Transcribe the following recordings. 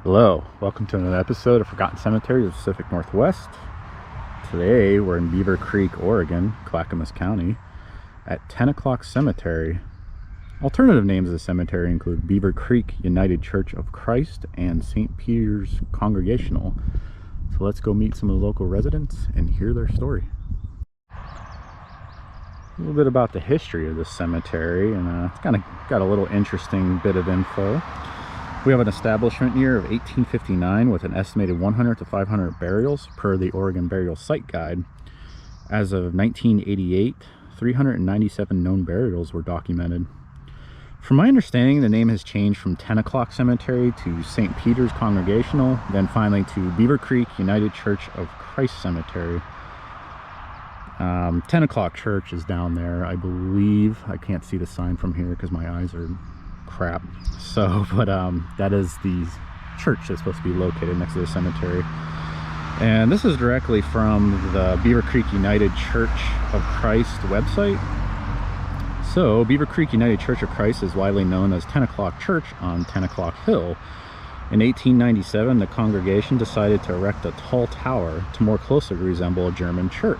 Hello, welcome to another episode of Forgotten Cemeteries of Pacific Northwest. Today we're in Beavercreek, Oregon, Clackamas County, at 10 o'clock Cemetery. Alternative names of the cemetery include Beavercreek United Church of Christ and St. Peter's Congregational. So let's go meet some of the local residents and hear their story. A little bit about the history of this cemetery, and it's kind of got a little interesting bit of info. We have an establishment year of 1859 with an estimated 100 to 500 burials per the Oregon Burial Site Guide. As of 1988, 397 known burials were documented. From my understanding, the name has changed from 10 o'clock Cemetery to St. Peter's Congregational, then finally to Beavercreek United Church of Christ Cemetery. 10 o'clock church is down there, I believe. I can't see the sign from here because my eyes are crap. So, but that is the church that's supposed to be located next to the cemetery. And this is directly from the Beavercreek United Church of Christ website. So, Beavercreek United Church of Christ is widely known as 10 o'clock Church on 10 o'clock Hill. In 1897, the congregation decided to erect a tall tower to more closely resemble a German church.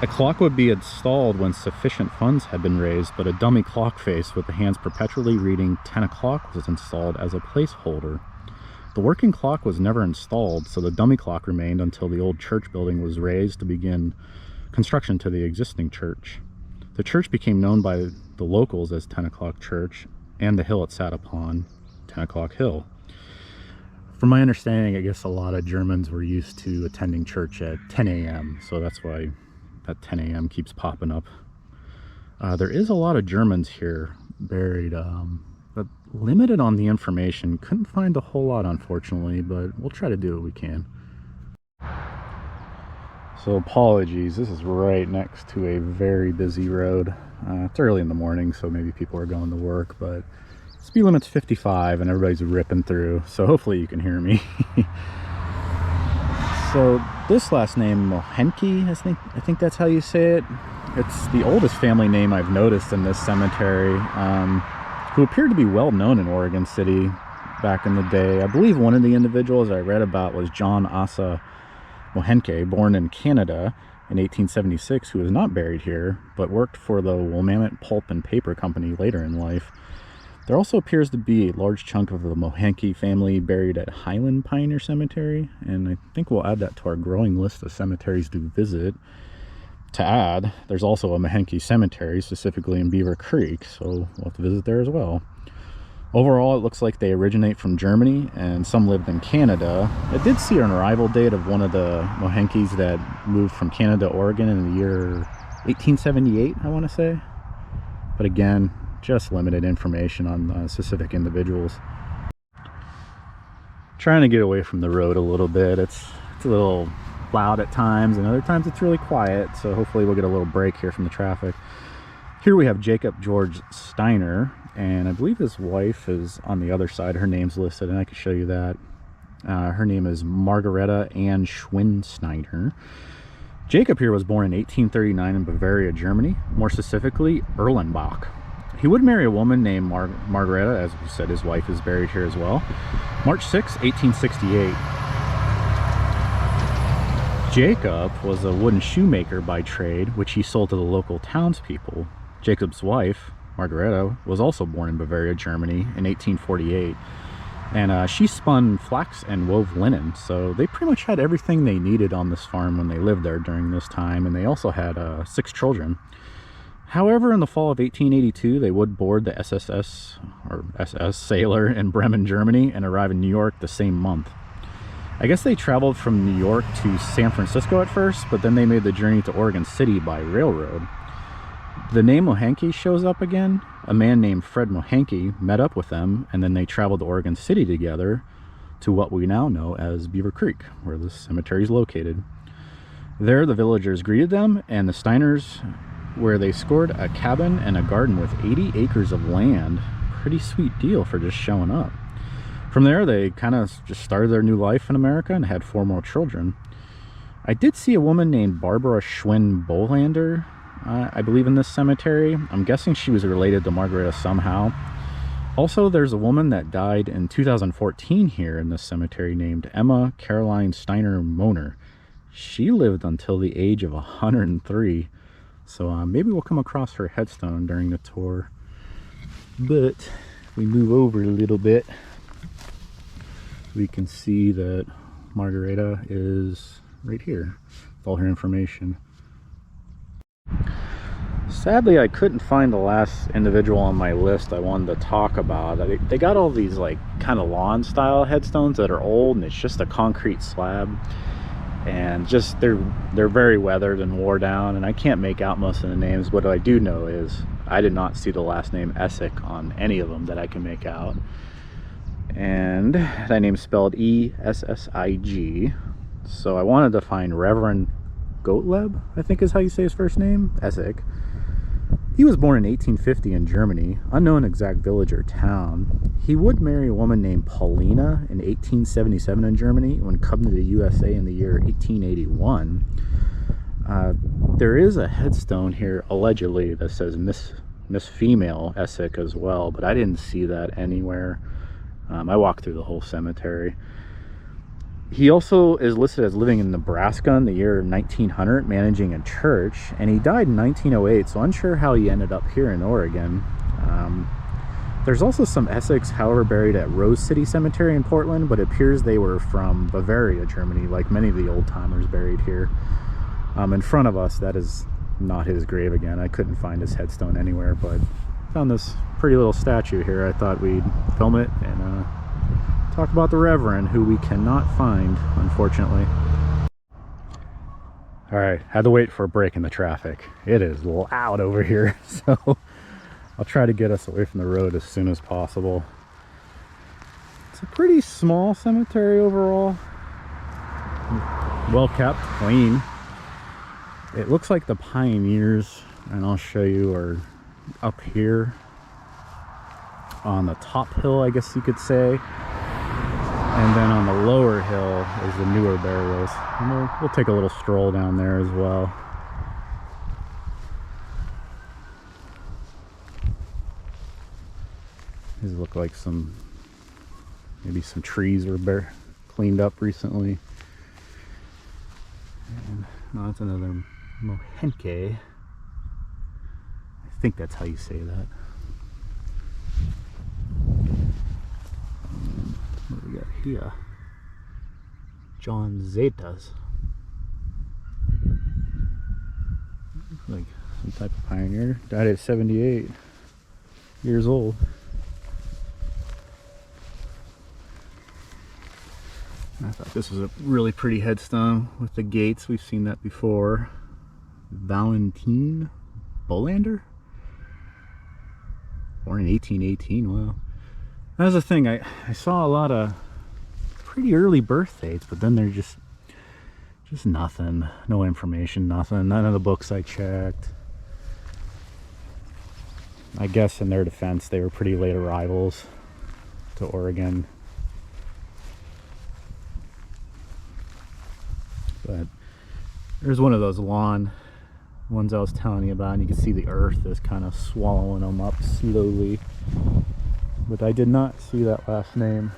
A clock would be installed when sufficient funds had been raised, but a dummy clock face with the hands perpetually reading 10 o'clock was installed as a placeholder. The working clock was never installed, so the dummy clock remained until the old church building was raised to begin construction to the existing church. The church became known by the locals as 10 o'clock Church, and the hill it sat upon, 10 o'clock Hill. From my understanding, I guess a lot of Germans were used to attending church at 10 a.m., so that's why that 10 a.m. keeps popping up. There is a lot of Germans here buried, but limited on the information. Couldn't find a whole lot, unfortunately, but we'll try to do what we can. So apologies, this is right next to a very busy road. It's early in the morning, so maybe people are going to work, but speed limit's 55 and everybody's ripping through, so hopefully you can hear me. So this last name, Moehnke, I think that's how you say it. It's the oldest family name I've noticed in this cemetery, who appeared to be well known in Oregon City back in the day. I believe one of the individuals I read about was John Asa Moehnke, born in Canada in 1876, who was not buried here, but worked for the Willamette Pulp and Paper Company later in life. There also appears to be a large chunk of the Moehnke family buried at Highland Pioneer Cemetery, and I think we'll add that to our growing list of cemeteries to visit. To add, there's also a Moehnke cemetery, specifically in Beavercreek, so we'll have to visit there as well. Overall, it looks like they originate from Germany, and some lived in Canada. I did see an arrival date of one of the Moehnkes that moved from Canada to Oregon in the year 1878, I want to say. But again, just limited information on specific individuals. Trying to get away from the road a little bit. It's a little loud at times, and other times it's really quiet, so hopefully we'll get a little break here from the traffic. Here we have Jacob George Steiner, and I believe his wife is on the other side. Her name's listed, and I can show you that. Her name is Margaretta Ann Steiner. Jacob here was born in 1839 in Bavaria, Germany, more specifically Erlenbach. He would marry a woman named Margaretta. As we said, his wife is buried here as well. March 6, 1868. Jacob was a wooden shoemaker by trade, which he sold to the local townspeople. Jacob's wife, Margaretta, was also born in Bavaria, Germany in 1848. And she spun flax and wove linen, so they pretty much had everything they needed on this farm when they lived there during this time, and they also had 6 children. However, in the fall of 1882, they would board the SS Sailor in Bremen, Germany, and arrive in New York the same month. I guess they traveled from New York to San Francisco at first, but then they made the journey to Oregon City by railroad. The name Moehnke shows up again. A man named Fred Moehnke met up with them, and then they traveled to Oregon City together to what we now know as Beavercreek, where the cemetery is located. There, the villagers greeted them, and the Steiners, where they scored a cabin and a garden with 80 acres of land. Pretty sweet deal for just showing up. From there, they kind of just started their new life in America and had 4 more children. I did see a woman named Barbara Schwinn-Bolander, I believe, in this cemetery. I'm guessing she was related to Margaretta somehow. Also, there's a woman that died in 2014 here in this cemetery named Emma Caroline Steiner Moehnke. She lived until the age of 103. So maybe we'll come across her headstone during the tour. But if we move over a little bit, we can see that Margaretta is right here with all her information. Sadly, I couldn't find the last individual on my list I wanted to talk about. They got all these like kind of lawn style headstones that are old, and it's just a concrete slab, and just they're very weathered and wore down, and I can't make out most of the names. What I do know is I did not see the last name Essig on any of them that I can make out, and that name's spelled E-S-S-I-G. So I wanted to find Reverend Gottlieb, I think is how you say his first name, Essig. He was born in 1850 in Germany, unknown exact village or town. He would marry a woman named Paulina in 1877 in Germany and would come to the USA in the year 1881. There is a headstone here, allegedly, that says Miss Female Essig as well, but I didn't see that anywhere. I walked through the whole cemetery. He also is listed as living in Nebraska in the year 1900, managing a church, and he died in 1908, so unsure how he ended up here in Oregon. There's also some Essigs, however, buried at Rose City Cemetery in Portland, but it appears they were from Bavaria, Germany, like many of the old-timers buried here. In front of us, that is not his grave again. I couldn't find his headstone anywhere, but found this pretty little statue here. I thought we'd film it and talk about the Reverend, who we cannot find, unfortunately. All right, had to wait for a break in the traffic. It is loud over here, so I'll try to get us away from the road as soon as possible. It's a pretty small cemetery overall. Well kept, clean. It looks like the pioneers, and I'll show you, are up here on the top hill, I guess you could say. And then on the lower hill is the newer burials. And we'll take a little stroll down there as well. These look like maybe some trees were cleaned up recently. And that's another Moehnke. I think that's how you say that. What do we got here? John Zetas. Like some type of pioneer. Died at 78 years old. I thought this was a really pretty headstone with the gates. We've seen that before. Valentin Bolander? Born in 1818, wow. That was the thing, I saw a lot of pretty early birth dates, but then they're just nothing. No information, nothing. None of the books I checked. I guess in their defense, they were pretty late arrivals to Oregon. But there's one of those lawn ones I was telling you about, and you can see the earth is kind of swallowing them up slowly. But I did not see that last name.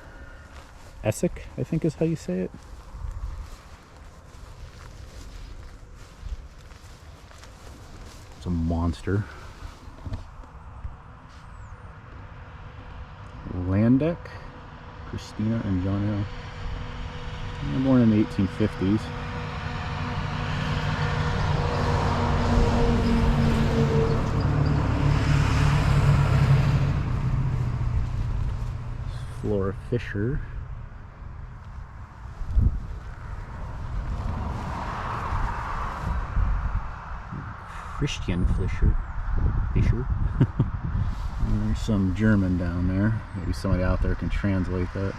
Essig, I think is how you say it. It's a monster. Landeck, Christina and John L. They were born in the 1850s. Flora Fisher. Christian Fisher. And there's some German down there. Maybe somebody out there can translate that.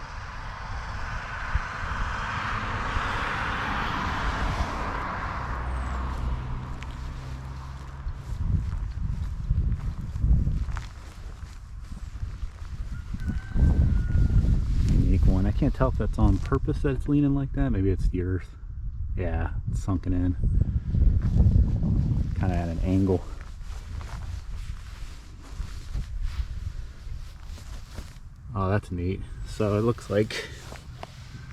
I can't tell if that's on purpose that it's leaning like that. Maybe it's the earth. Yeah, it's sunken in. Kind of at an angle. Oh, that's neat. So it looks like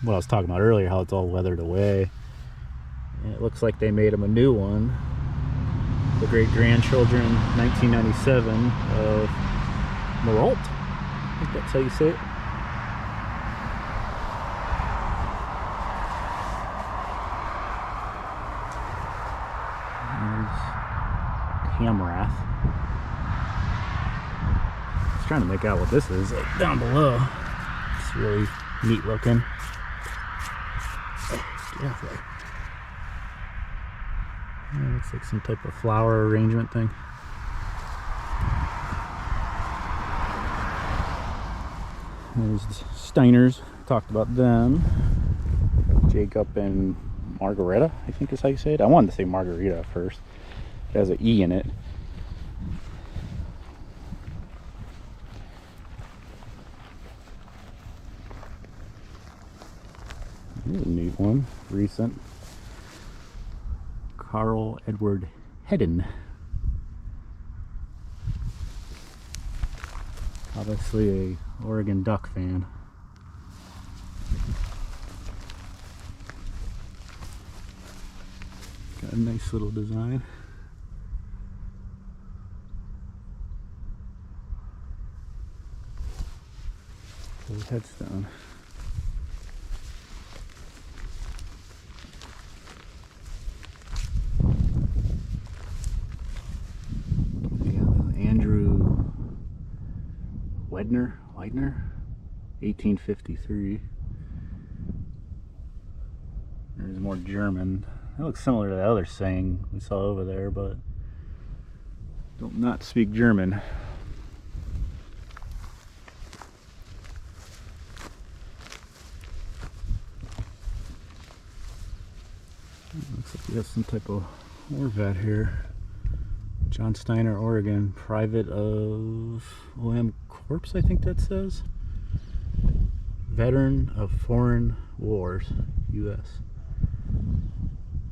what I was talking about earlier, how it's all weathered away. And it looks like they made him a new one. The great-grandchildren, 1997, of Meralt. I think that's how you say it. Hamrath. I was trying to make out what this is, like down below. It's really neat looking. Yeah, it looks like some type of flower arrangement thing. There's the Steiners. Talked about them. Jacob and Margaretta, I think is how you say it. I wanted to say Margarita at first. It has an E in it. Here's a neat one, recent. Carl Edward Hedden. Obviously a Oregon Duck fan. Got a nice little design. His headstone. Andrew Widener, 1853. There's more German. That looks similar to the other saying we saw over there, but don't not speak German. Looks like we have some type of war vet here. John Steiner, Oregon, private of O.M. Corps, I think that says. Veteran of Foreign Wars, U.S.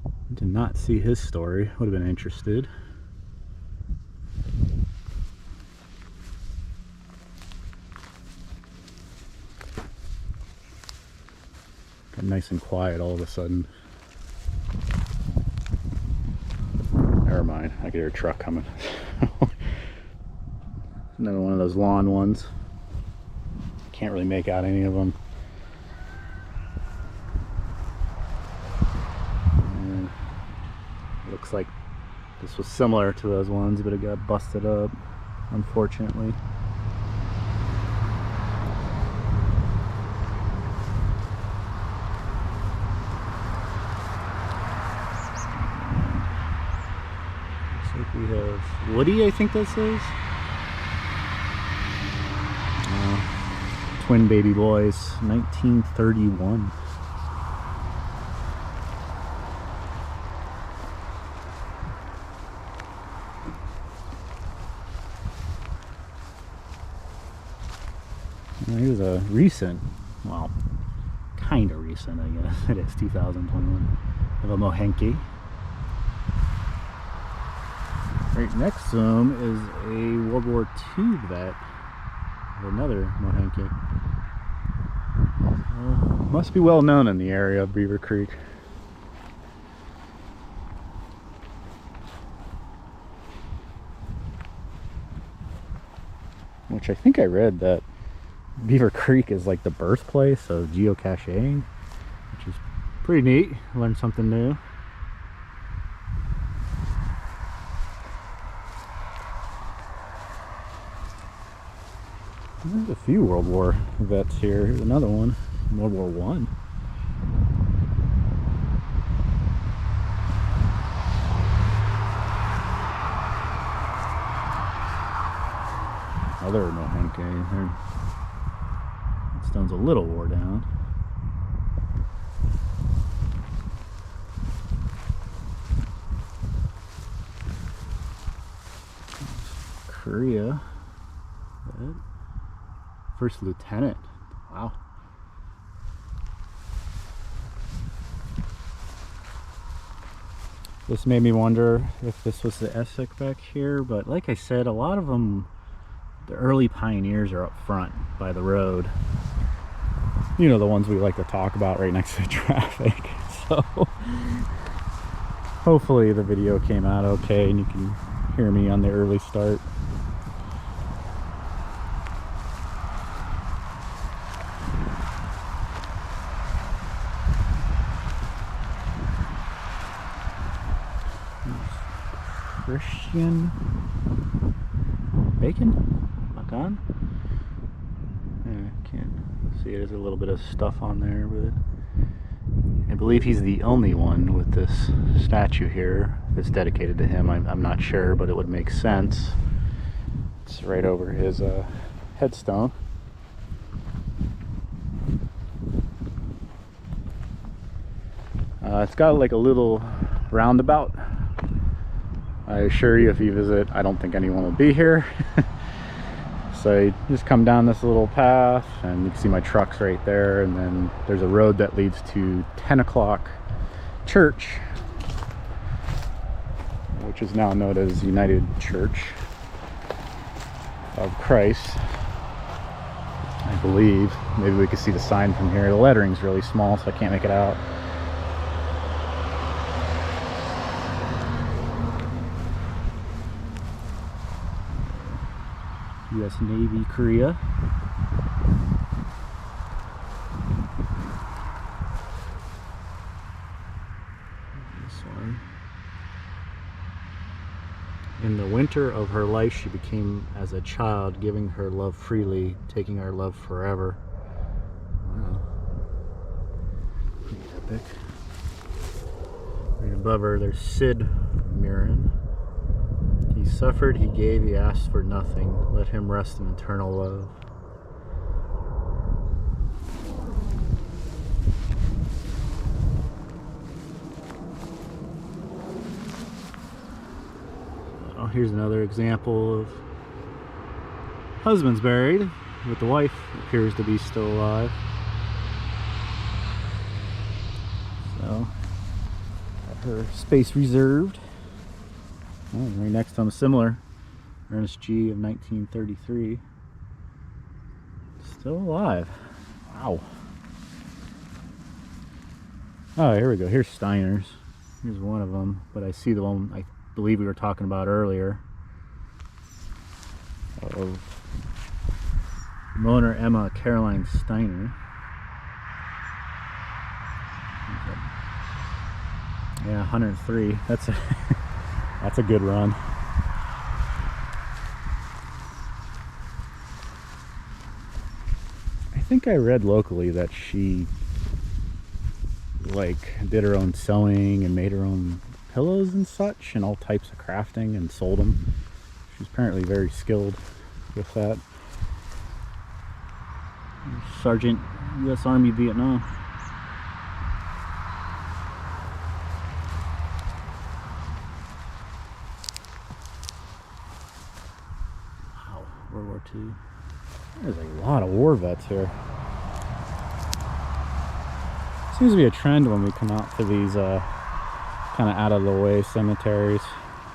I did not see his story. Would have been interested. Got nice and quiet all of a sudden. Never mind, I could hear a truck coming. Another one of those lawn ones. Can't really make out any of them. And looks like this was similar to those ones, but it got busted up, unfortunately. We have Woody, I think this is. Twin baby boys, 1931. Here's a recent, well, kind of recent, I guess. It is 2021. Of a Moehnke. Right next to him is a World War II vet, another Moehnke. Must be well known in the area of Beavercreek. Which I think I read that Beavercreek is like the birthplace of geocaching, which is pretty neat. Learned something new. There's a few World War vets here. Here's another one, World War I. Other Moehnke. That stone's a little wore down. Korea. First lieutenant. Wow. This made me wonder if this was the Essig back here, but like I said, a lot of them The early pioneers are up front by the road. You know, the ones we like to talk about right next to the traffic. So hopefully the video came out okay and you can hear me on the early start. Christian bacon? Bacon? I can't see it. There's a little bit of stuff on there with it. I believe he's the only one with this statue here that's dedicated to him. I'm not sure, but it would make sense. It's right over his headstone. It's got like a little roundabout. I assure you, if you visit, I don't think anyone will be here. So you just come down this little path and you can see my trucks right there, and then there's a road that leads to 10 o'clock church, which is now known as United Church of Christ, I believe. Maybe we can see the sign from here. The lettering's really small, so I can't make it out. U.S. Navy, Korea. This one. In the winter of her life, she became as a child, giving her love freely, taking our love forever. Wow. Pretty epic. Right above her, there's Sid Mirren. He suffered, he gave, he asked for nothing. Let him rest in eternal love. Oh, here's another example of husband's buried, with the wife appears to be still alive. So, got her space reserved. Oh, right next to him, similar. Ernest G. of 1933. Still alive. Wow. Oh, here we go. Here's Steiner's. Here's one of them, but I see the one I believe we were talking about earlier. Of Mona Emma Caroline Steiner. Yeah, 103. That's a that's a good run. I think I read locally that she like did her own sewing and made her own pillows and such, and all types of crafting, and sold them. She's apparently very skilled with that. Sergeant, U.S. Army, Vietnam. World War II. There's a lot of war vets here. Seems to be a trend when we come out to these kind of out of the way cemeteries.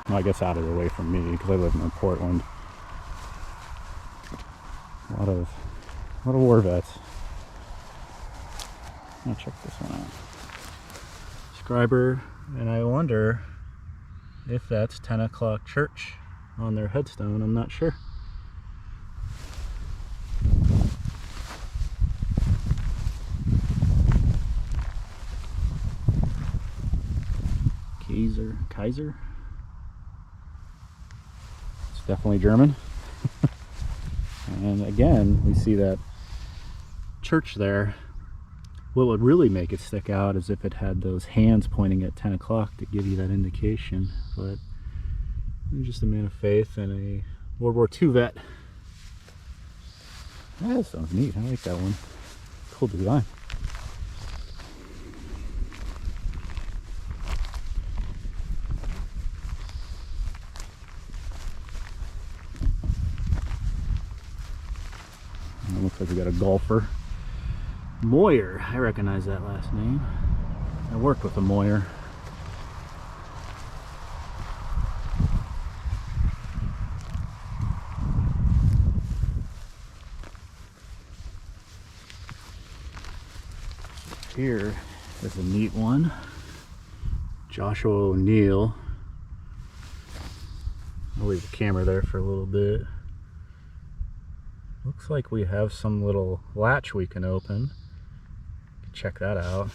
Well, I guess out of the way from me because I live in Portland. A lot of war vets. I'll check this one out. Scriber, and I wonder if that's 10 o'clock church on their headstone. I'm not sure. Kaiser. It's definitely German. And again, we see that church there. What would really make it stick out is if it had those hands pointing at 10 o'clock to give you that indication. But he's just a man of faith and a World War II vet. That sounds neat. I like that one. Cool design. It looks like we got a golfer. Moyer. I recognize that last name. I worked with a Moyer. here is a neat one. Joshua O'Neill. I'll leave the camera there for a little bit. Looks like we have some little latch we can open. Check that out.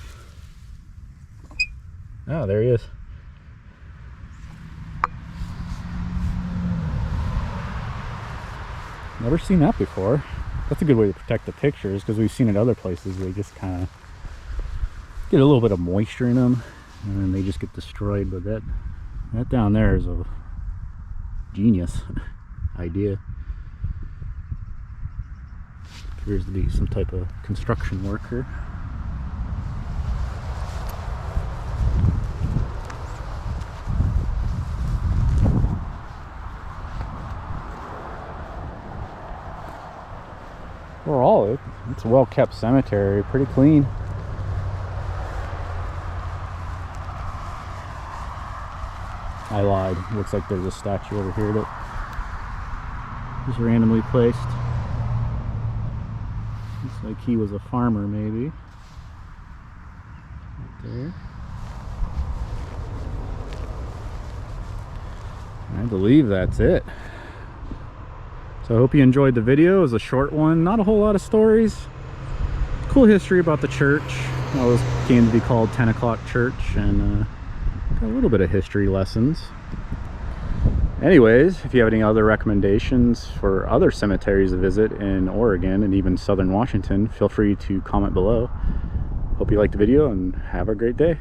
Oh, there he is. Never seen that before. That's a good way to protect the pictures, because we've seen it other places. They just kind of get a little bit of moisture in them and then they just get destroyed. But that down there is a genius idea. Appears to be some type of construction worker. Overall, it's a well-kept cemetery, pretty clean. I lied. Looks like there's a statue over here that just randomly placed. Looks like he was a farmer, maybe. Right there. I believe that's it. So I hope you enjoyed the video. It was a short one, not a whole lot of stories. Cool history about the church. Always came to be called 10 o'clock church, and got a little bit of history lessons. Anyways, if you have any other recommendations for other cemeteries to visit in Oregon and even southern Washington, feel free to comment below. Hope you liked the video and have a great day.